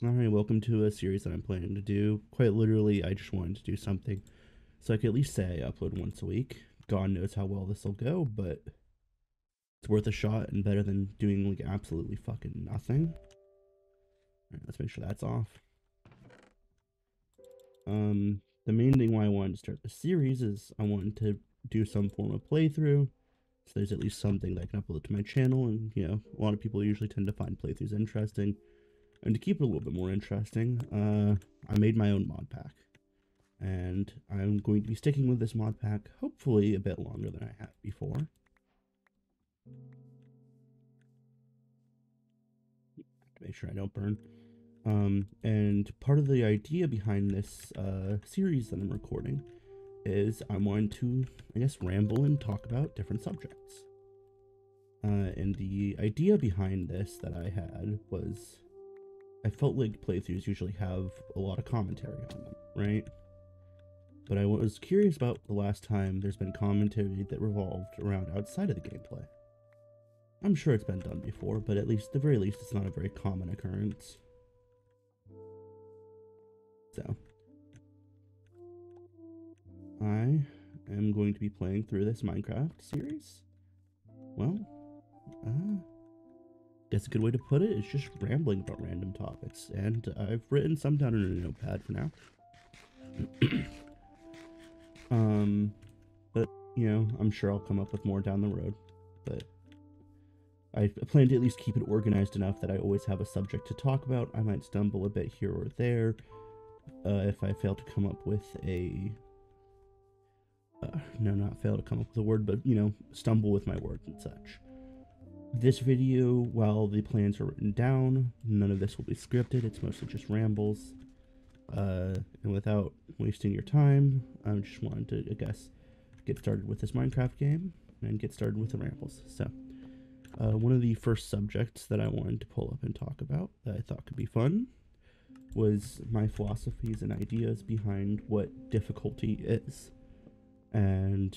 Alright, welcome to a series that I'm planning to do. Quite literally, I just wanted to do something so I could at least say I upload once a week. God knows how well this will go, but it's worth a shot and better than doing like absolutely fucking nothing. Alright, let's make sure that's off. The main thing why I wanted to start the series is I wanted to do some form of playthrough, so there's at least something that I can upload to my channel, and you know, a lot of people usually tend to find playthroughs interesting. And to keep it a little bit more interesting, I made my own mod pack. And I'm going to be sticking with this mod pack, hopefully a bit longer than I have before. To make sure I don't burn. And part of the idea behind this series that I'm recording is I want to, I guess, ramble and talk about different subjects. And the idea behind this that I had was I felt like playthroughs usually have a lot of commentary on them, right? But I was curious about the last time there's been commentary that revolved around outside of the gameplay. I'm sure it's been done before, but at the very least, it's not a very common occurrence. So, I am going to be playing through this Minecraft series. Well, guess a good way to put it is just rambling about random topics, and I've written some down in a notepad for now. But, you know, I'm sure I'll come up with more down the road, but I plan to at least keep it organized enough that I always have a subject to talk about. I might stumble a bit here or there if I fail to come up with a... no, not fail to come up with a word, but, you know, stumble with my words and such. This video, while the plans are written down, none of this will be scripted. It's mostly just rambles. And without wasting your time, I just wanted to, I guess, get started with this Minecraft game and get started with the rambles. So, one of the first subjects that I wanted to pull up and talk about that I thought could be fun was my philosophies and ideas behind what difficulty is. And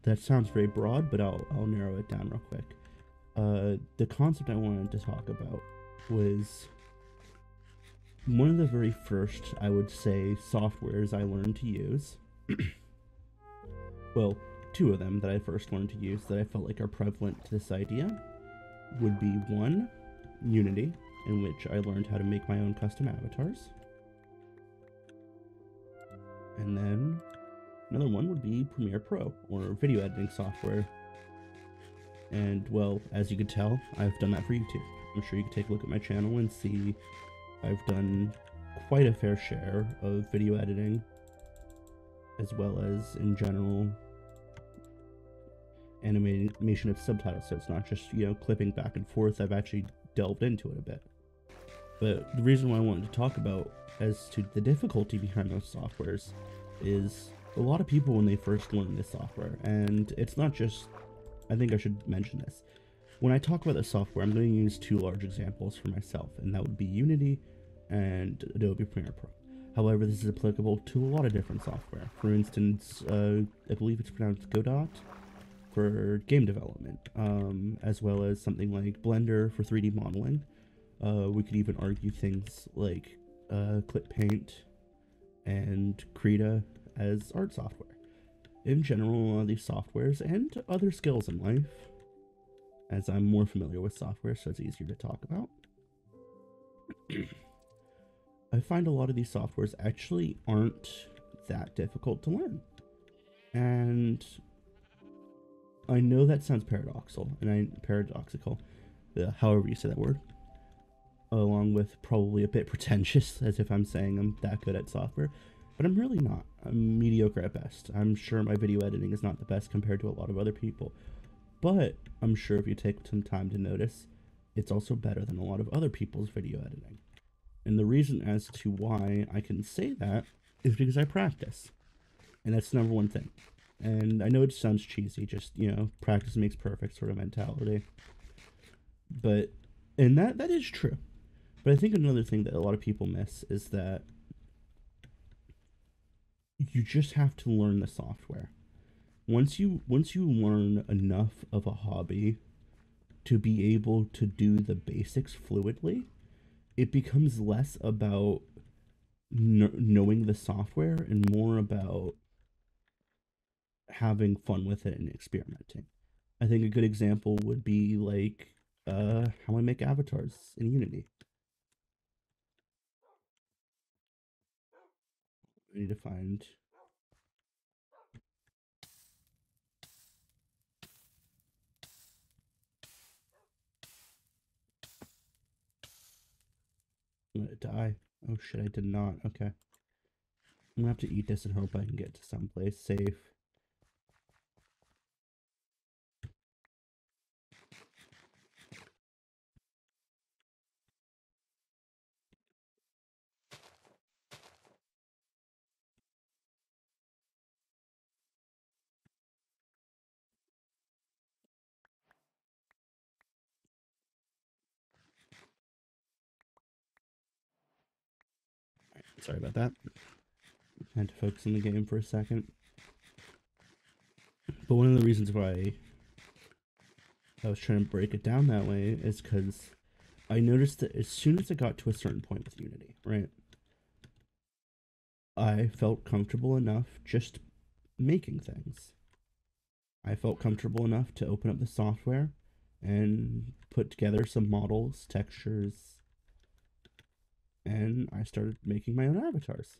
that sounds very broad, but I'll narrow it down real quick. The concept I wanted to talk about was one of the very first, I would say, softwares I learned to use. Well, two of them that I first learned to use that I felt like are prevalent to this idea would be one, Unity, in which I learned how to make my own custom avatars. And then another one would be Premiere Pro, or video editing software. And, well, as you could tell, I've done that for YouTube. I'm sure you can take a look at my channel and see I've done quite a fair share of video editing, as well as, in general, animation of subtitles, so it's not just, you know, clipping back and forth. I've actually delved into it a bit. But the reason why I wanted to talk about as to the difficulty behind those softwares is a lot of people when they first learn this software, and it's not just, I think I should mention this. When I talk about the software, I'm going to use two large examples for myself, and that would be Unity and Adobe Premiere Pro. However, this is applicable to a lot of different software. For instance, I believe it's pronounced Godot for game development, as well as something like Blender for 3D modeling. We could even argue things like Clip Paint and Krita as art software. In general, a lot of these softwares and other skills in life, as I'm more familiar with software, so it's easier to talk about. I find a lot of these softwares actually aren't that difficult to learn. And I know that sounds paradoxical, however you say that word, along with probably a bit pretentious, as if I'm saying I'm that good at software, but I'm really not. I'm mediocre at best. I'm sure my video editing is not the best compared to a lot of other people, but I'm sure if you take some time to notice, it's also better than a lot of other people's video editing. And the reason as to why I can say that is because I practice. And that's the number one thing. And I know it sounds cheesy, just, you know, practice makes perfect sort of mentality. But, and that is true. But I think another thing that a lot of people miss is that you just have to learn the software. Once you learn enough of a hobby to be able to do the basics fluidly, it becomes less about knowing the software and more about having fun with it and experimenting. I think a good example would be like how I make avatars in Unity. I need to find. I'm gonna die. Oh shit, I did not. Okay. I'm gonna have to eat this and hope I can get to someplace safe. Sorry about that. I had to focus on the game for a second. But one of the reasons why I was trying to break it down that way is because I noticed that as soon as I got to a certain point with Unity, right, I felt comfortable enough just making things. I felt comfortable enough to open up the software and put together some models, textures, and I started making my own avatars.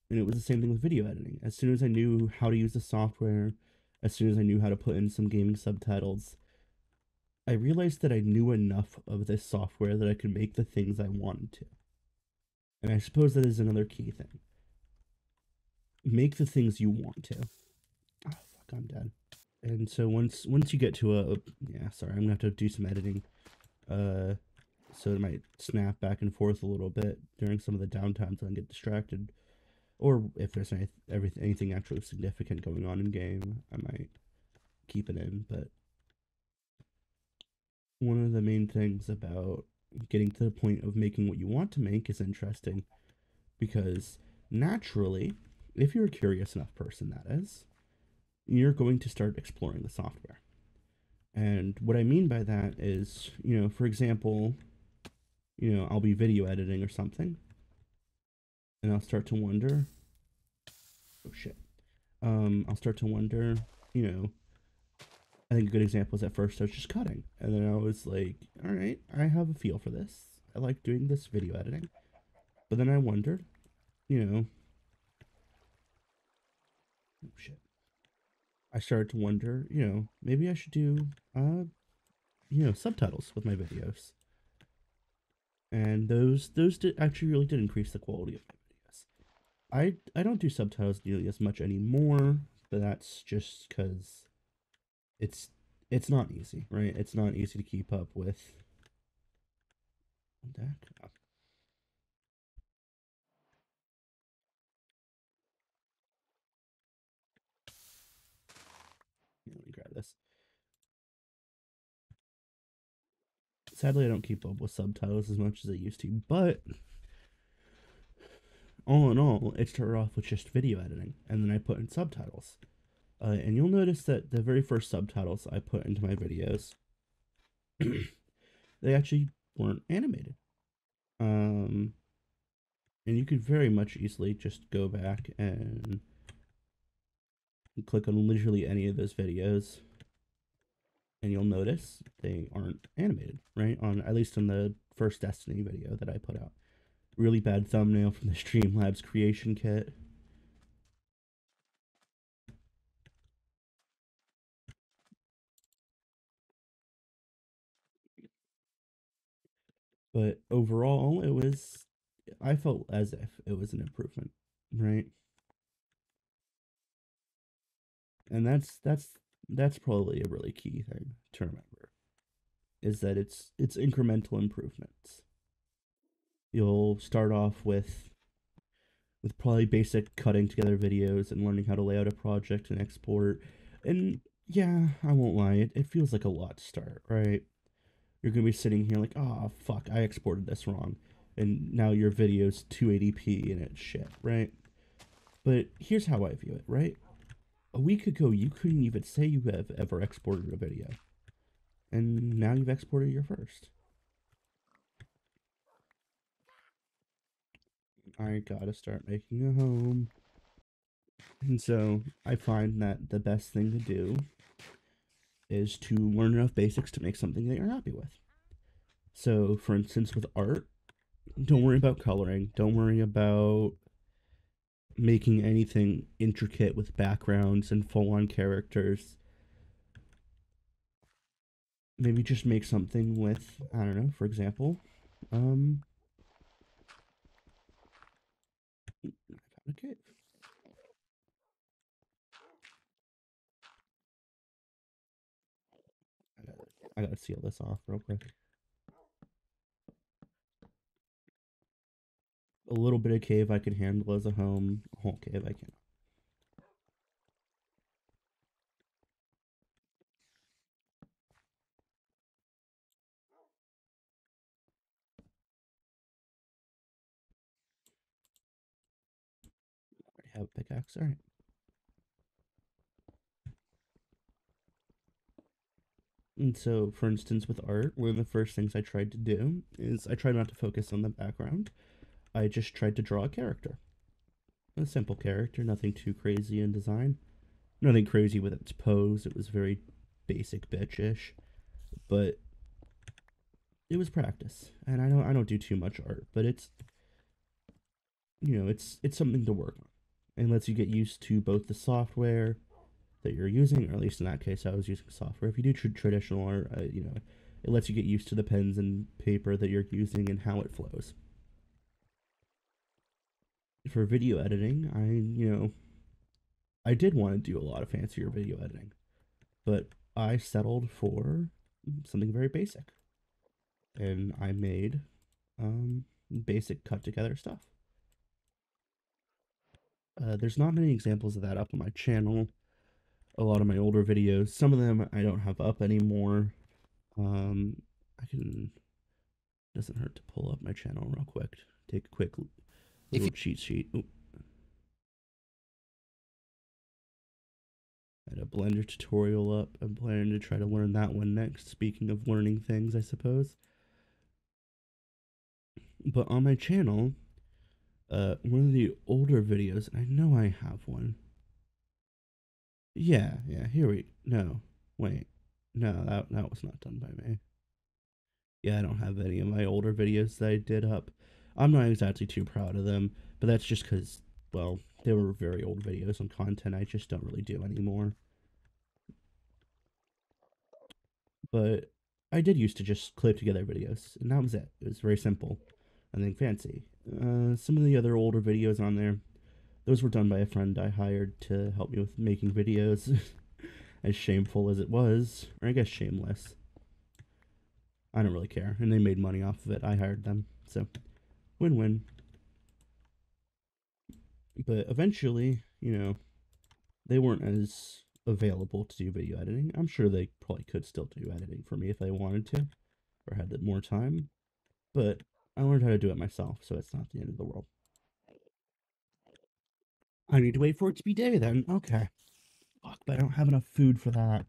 And it was the same thing with video editing. As soon as I knew how to use the software, as soon as I knew how to put in some gaming subtitles, I realized that I knew enough of this software that I could make the things I wanted to. And I suppose that is another key thing. Make the things you want to. Oh, fuck, I'm dead. And so once you get to yeah, sorry, I'm gonna have to do some editing. So it might snap back and forth a little bit during some of the downtime so I can get distracted. Or if there's anything actually significant going on in game, I might keep it in. But one of the main things about getting to the point of making what you want to make is interesting because naturally, if you're a curious enough person, that is, you're going to start exploring the software. And what I mean by that is, for example, I'll be video editing or something, and I'll start to wonder, oh shit, I'll start to wonder, I think a good example is at first I was just cutting, and then I was like, all right, I have a feel for this. I like doing this video editing. But then I wondered, oh shit. I started to wonder, maybe I should do, subtitles with my videos. And those actually really did increase the quality of my videos. I don't do subtitles nearly as much anymore, but that's just because it's not easy, right? It's not easy to keep up with. What the heck? Oh. Let me grab this. Sadly, I don't keep up with subtitles as much as I used to, but all in all, it started off with just video editing, and then I put in subtitles. And you'll notice that the very first subtitles I put into my videos, they actually weren't animated. And you could very much easily just go back and click on literally any of those videos, and you'll notice they aren't animated, right? At least on the first Destiny video that I put out. Really bad thumbnail from the Streamlabs creation kit. But overall, I felt as if it was an improvement, right? And that's probably a really key thing to remember, is that it's incremental improvements. You'll start off with probably basic cutting together videos and learning how to lay out a project and export. And yeah, I won't lie, it feels like a lot to start, right? You're gonna be sitting here like, oh fuck, I exported this wrong. And now your video's 280p and it's shit, right? But here's how I view it, right? A week ago, you couldn't even say you have ever exported a video. And now you've exported your first. I gotta start making a home. And so I find that the best thing to do is to learn enough basics to make something that you're happy with. So, for instance, with art, don't worry about coloring. Don't worry about making anything intricate with backgrounds and full on characters. Maybe just make something with, I don't know, for example, um, I found a cave. I gotta seal this off real quick. A little bit of cave I can handle as a home. A whole cave I can't. I have a pickaxe. All right. And so, for instance, with art, one of the first things I tried to do is I tried not to focus on the background. I just tried to draw a character. A simple character, nothing too crazy in design. Nothing crazy with its pose. It was very basic bitch-ish. But it was practice. And I don't do too much art, but it's it's something to work on. And lets you get used to both the software that you're using, or at least in that case, I was using software. If you do traditional art, it lets you get used to the pens and paper that you're using and how it flows. For video editing, I did want to do a lot of fancier video editing, but I settled for something very basic, and I made basic cut together stuff. There's not many examples of that up on my channel. A lot of my older videos, some of them I don't have up anymore. I can, doesn't hurt to pull up my channel real quick. Take a quick little cheat sheet. Ooh. I had a Blender tutorial up. I'm planning to try to learn that one next. Speaking of learning things, I suppose. But on my channel, one of the older videos, I know I have one. Yeah, no, wait. No, that was not done by me. Yeah, I don't have any of my older videos that I did up. I'm not exactly too proud of them, but that's just because, well, they were very old videos on content I just don't really do anymore. But I did used to just clip together videos, and that was it. It was very simple. Nothing fancy. Some of the other older videos on there, those were done by a friend I hired to help me with making videos. As shameful as it was, or I guess shameless. I don't really care, and they made money off of it. I hired them, so win-win. But eventually, they weren't as available to do video editing. I'm sure they probably could still do editing for me if they wanted to, or had more time. But I learned how to do it myself, so it's not the end of the world. I need to wait for it to be day then. Okay. Fuck, but I don't have enough food for that.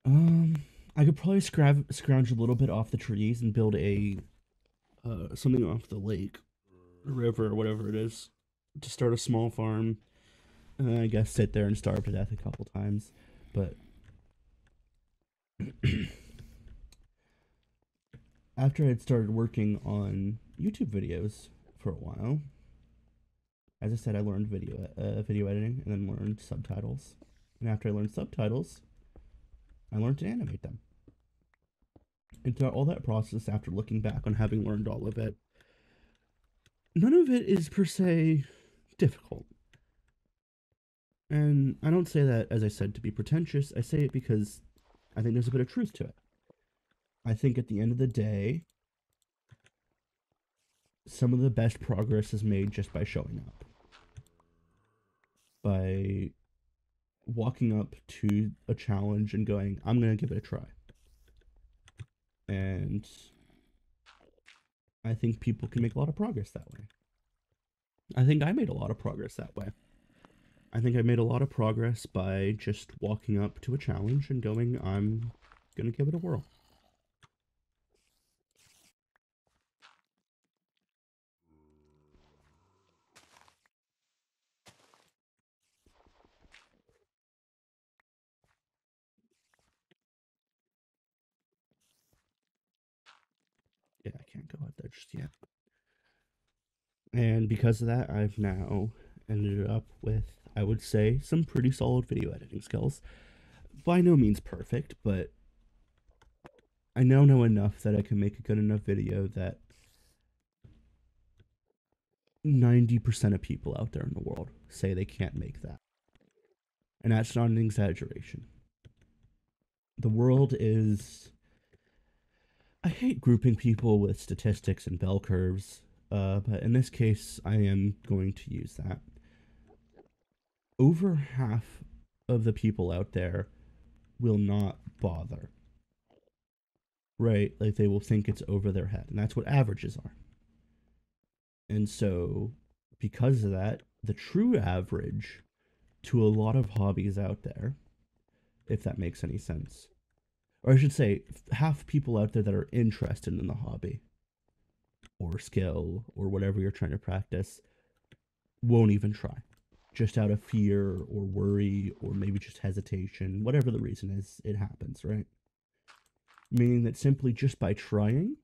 I could probably scrounge a little bit off the trees and build a something off the lake, river, or whatever it is, to start a small farm. I guess sit there and starve to death a couple times, but after I had started working on YouTube videos for a while, as I said, I learned video editing and then learned subtitles. And after I learned subtitles, I learned to animate them. And throughout all that process, after looking back on having learned all of it, none of it is per se difficult. And I don't say that, as I said, to be pretentious. I say it because I think there's a bit of truth to it. I think at the end of the day, some of the best progress is made just by showing up. By walking up to a challenge and going, I'm going to give it a try. And I think people can make a lot of progress that way. I think I made a lot of progress that way. I think I made a lot of progress by just walking up to a challenge and going, I'm going to give it a whirl. yeah, I can't go out there just yet. And because of that, I've now ended up with, I would say, some pretty solid video editing skills. By no means perfect, but I now know enough that I can make a good enough video that 90% of people out there in the world say they can't make that. And that's not an exaggeration. The world is... I hate grouping people with statistics and bell curves, but in this case, I am going to use that. Over half of the people out there will not bother. Right? Like, they will think it's over their head, and that's what averages are. And so, because of that, the true average to a lot of hobbies out there, if that makes any sense, or I should say, half people out there that are interested in the hobby or skill or whatever you're trying to practice won't even try. Just out of fear or worry or maybe just hesitation, whatever the reason is, it happens, right? Meaning that simply just by trying,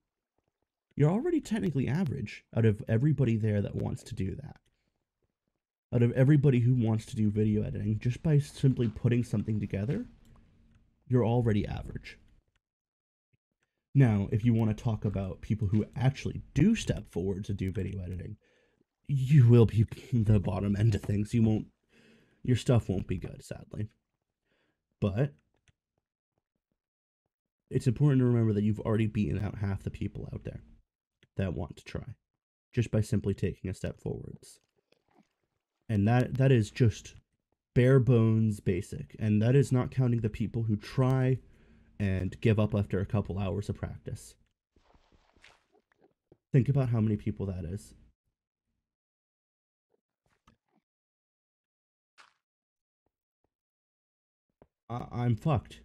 you're already technically average out of everybody there that wants to do that. Out of everybody who wants to do video editing, just by simply putting something together, you're already average. Now, if you want to talk about people who actually do step forward to do video editing, you will be the bottom end of things. Your stuff won't be good, sadly. But it's important to remember that you've already beaten out half the people out there that want to try, just by simply taking a step forwards. And that is just bare bones basic. And that is not counting the people who try and give up after a couple hours of practice. Think about how many people that is. I'm fucked.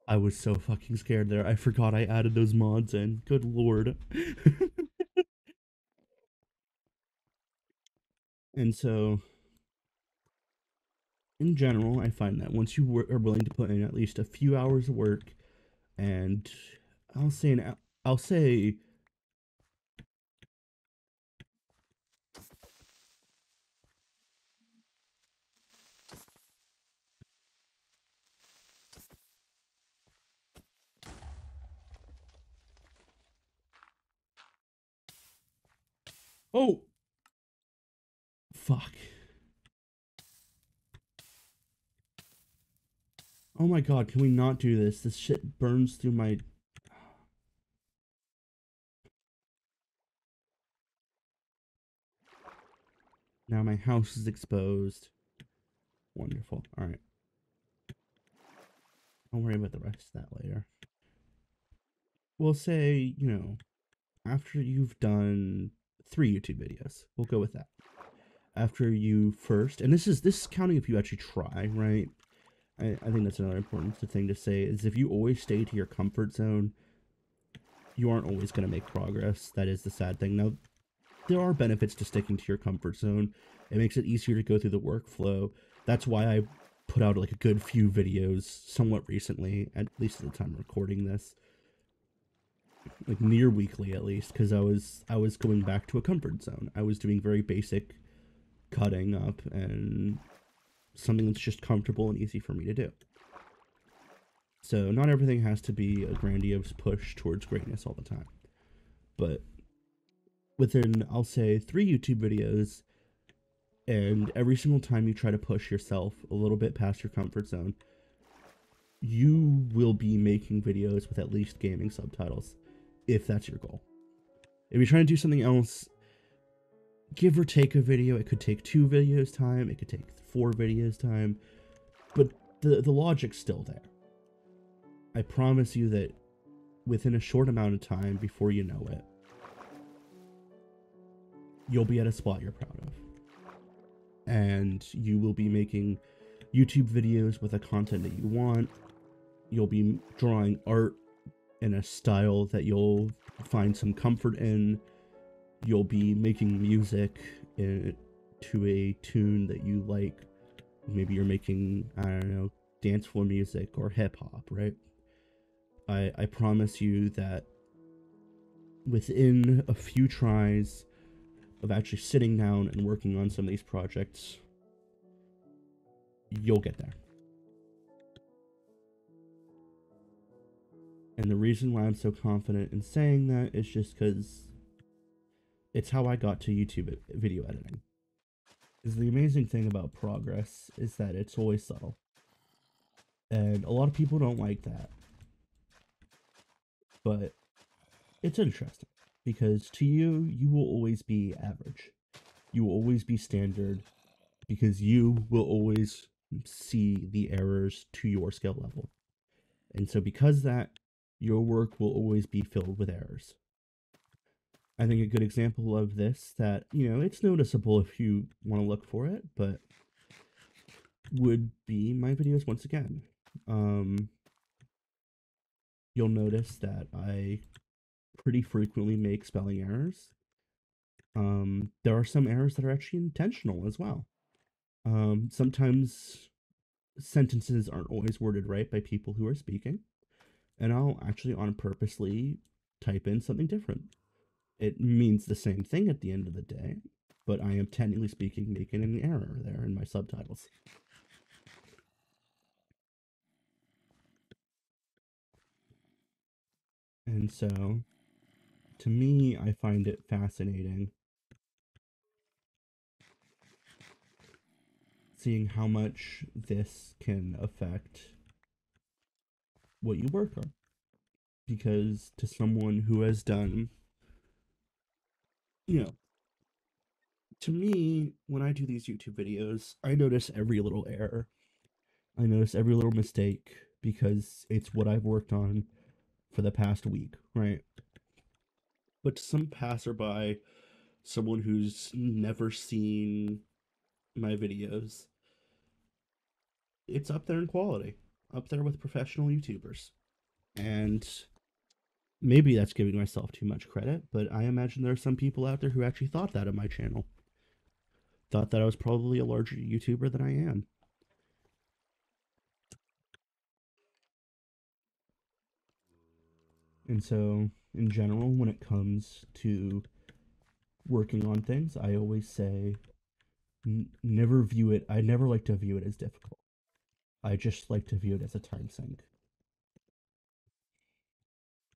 I was so fucking scared there. I forgot I added those mods in. Good lord. And so, in general, I find that once you are willing to put in at least a few hours of work, and I'll say oh fuck. Oh my god, can we not do this? This shit burns through my... Now my house is exposed. Wonderful. Alright. I'll worry about the rest of that later. We'll say, after you've done 3 YouTube videos, we'll go with that. After you first, and this is counting if you actually try, right? I think that's another important thing to say, is if you always stay to your comfort zone, you aren't always going to make progress. That is the sad thing. Now, there are benefits to sticking to your comfort zone. It makes it easier to go through the workflow. That's why I put out like a good few videos somewhat recently, at least at the time of recording this. Like near weekly at least, because I was going back to a comfort zone. I was doing very basic cutting up and something that's just comfortable and easy for me to do. So not everything has to be a grandiose push towards greatness all the time. But within, I'll say, 3 YouTube videos, and every single time you try to push yourself a little bit past your comfort zone, you will be making videos with at least gaming subtitles, if that's your goal. If you're trying to do something else, give or take a video, it could take 2 videos time, it could take 4 videos time, but the logic's still there. I promise you that within a short amount of time, before you know it, you'll be at a spot you're proud of. and you will be making YouTube videos with the content that you want. You'll be drawing art in a style that you'll find some comfort in. You'll be making music to a tune that you like. Maybe you're making, I don't know, dance floor music or hip hop, right? I promise you that within a few tries of actually sitting down and working on some of these projects, you'll get there. And the reason why I'm so confident in saying that is just because it's how I got to YouTube video editing. Is the amazing thing about progress is that it's always subtle. And a lot of people don't like that. But it's interesting because to you, you will always be average. You will always be standard because you will always see the errors to your skill level. And so because that, your work will always be filled with errors. I think a good example of this that, it's noticeable if you want to look for it, but would be my videos once again. You'll notice that I pretty frequently make spelling errors. There are some errors that are actually intentional as well. Sometimes sentences aren't always worded right by people who are speaking, and I'll actually on purposely type in something different. It means the same thing at the end of the day, but I am technically speaking making an error there in my subtitles. And so, to me, I find it fascinating seeing how much this can affect what you work on. Because to someone who has done, you know, to me, when I do these YouTube videos, I notice every little error. I notice every little mistake because it's what I've worked on for the past week, right? But to some passerby, someone who's never seen my videos, it's up there in quality, up there with professional YouTubers. And maybe that's giving myself too much credit, but I imagine there are some people out there who actually thought that of my channel. Thought that I was probably a larger YouTuber than I am. And so, in general, when it comes to working on things, I always say never view it. I never like to view it as difficult. I just like to view it as a time sink.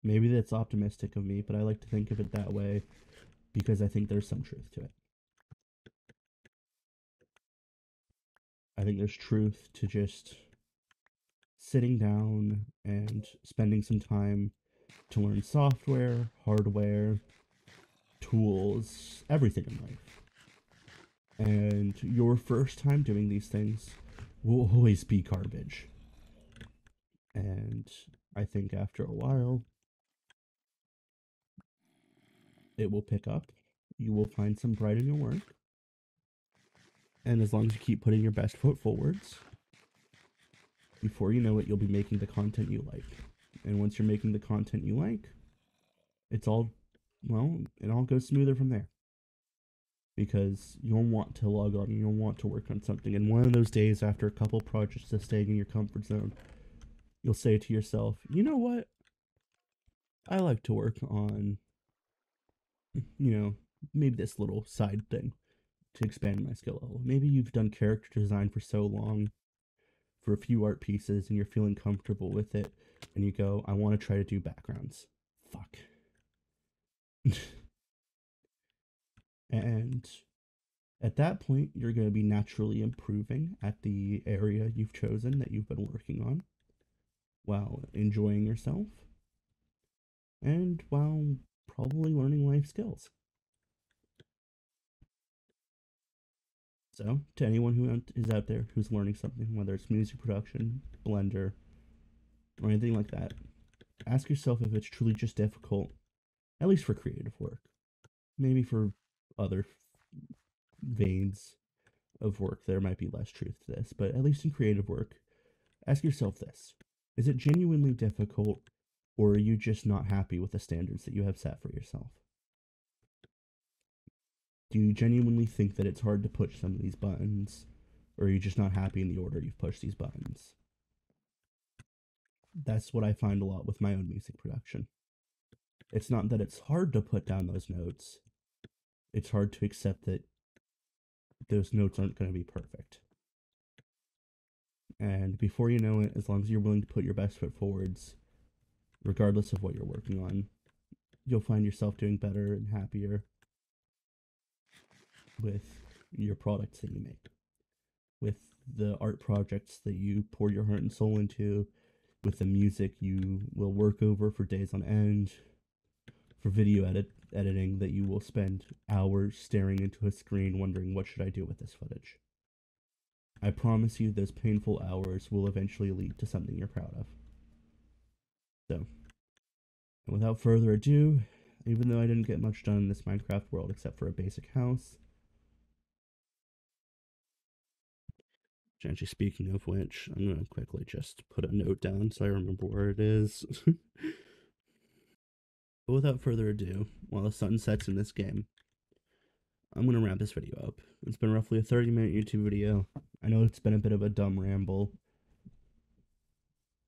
Maybe that's optimistic of me, but I like to think of it that way because I think there's some truth to it. I think there's truth to just sitting down and spending some time to learn software, hardware, tools, everything in life. And your first time doing these things will always be garbage. And I think after a while, it will pick up. You will find some pride in your work. And as long as you keep putting your best foot forwards, before you know it, you'll be making the content you like. And once you're making the content you like, it's all, well, it all goes smoother from there. Because you'll want to log on, you'll want to work on something. And one of those days, after a couple projects of staying in your comfort zone, you'll say to yourself, you know what? I like to work on, maybe this little side thing to expand my skill level. Maybe you've done character design for so long for a few art pieces and you're feeling comfortable with it and you go, I want to try to do backgrounds. Fuck. And at that point, you're going to be naturally improving at the area you've chosen that you've been working on while enjoying yourself and while probably learning life skills. So, to anyone who is out there who's learning something, whether it's music production, Blender, or anything like that, ask yourself if it's truly just difficult, at least for creative work. Maybe for other veins of work, there might be less truth to this, but at least in creative work, ask yourself this. Is it genuinely difficult, or are you just not happy with the standards that you have set for yourself? Do you genuinely think that it's hard to push some of these buttons, or are you just not happy in the order you've pushed these buttons? That's what I find a lot with my own music production. It's not that it's hard to put down those notes, it's hard to accept that those notes aren't going to be perfect. And before you know it, as long as you're willing to put your best foot forwards, regardless of what you're working on, you'll find yourself doing better and happier with your products that you make, with the art projects that you pour your heart and soul into, with the music you will work over for days on end, for video editing that you will spend hours staring into a screen wondering what should I do with this footage. I promise you those painful hours will eventually lead to something you're proud of. So, and without further ado, even though I didn't get much done in this Minecraft world except for a basic house, actually, speaking of which, I'm going to quickly just put a note down so I remember where it is. But without further ado, while the sun sets in this game, I'm going to wrap this video up. It's been roughly a 30-minute YouTube video. I know it's been a bit of a dumb ramble,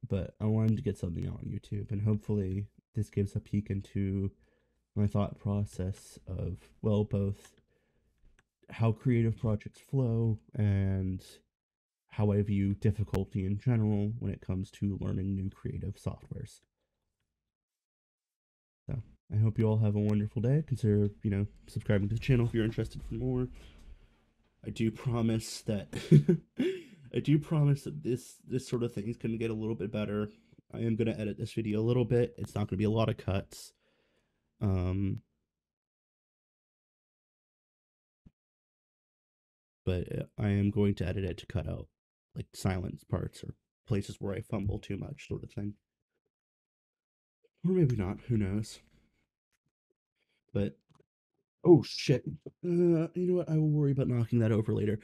but I wanted to get something out on YouTube, and hopefully this gives a peek into my thought process of, well, both how creative projects flow and how I view difficulty in general when it comes to learning new creative softwares. So I hope you all have a wonderful day. Consider, subscribing to the channel if you're interested for more. I do promise that this sort of thing is going to get a little bit better. I am going to edit this video a little bit. It's not going to be a lot of cuts. But I am going to edit it to cut out like silence parts or places where I fumble too much, sort of thing. Or maybe not, who knows. But oh shit. You know what? I will worry about knocking that over later.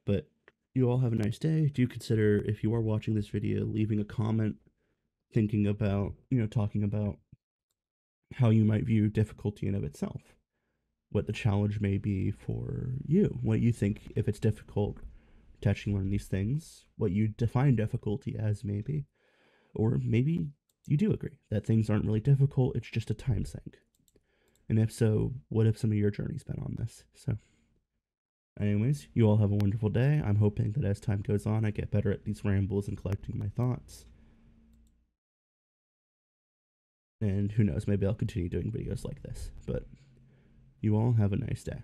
But you all have a nice day. Do consider, if you are watching this video, leaving a comment thinking about, talking about how you might view difficulty in of itself. What the challenge may be for you. What you think, if it's difficult to actually learn these things, what you define difficulty as maybe. Or maybe you do agree that things aren't really difficult, it's just a time sink. And if so, what have some of your journeys been on this? So anyways, you all have a wonderful day. I'm hoping that as time goes on, I get better at these rambles and collecting my thoughts. And who knows, maybe I'll continue doing videos like this. But you all have a nice day.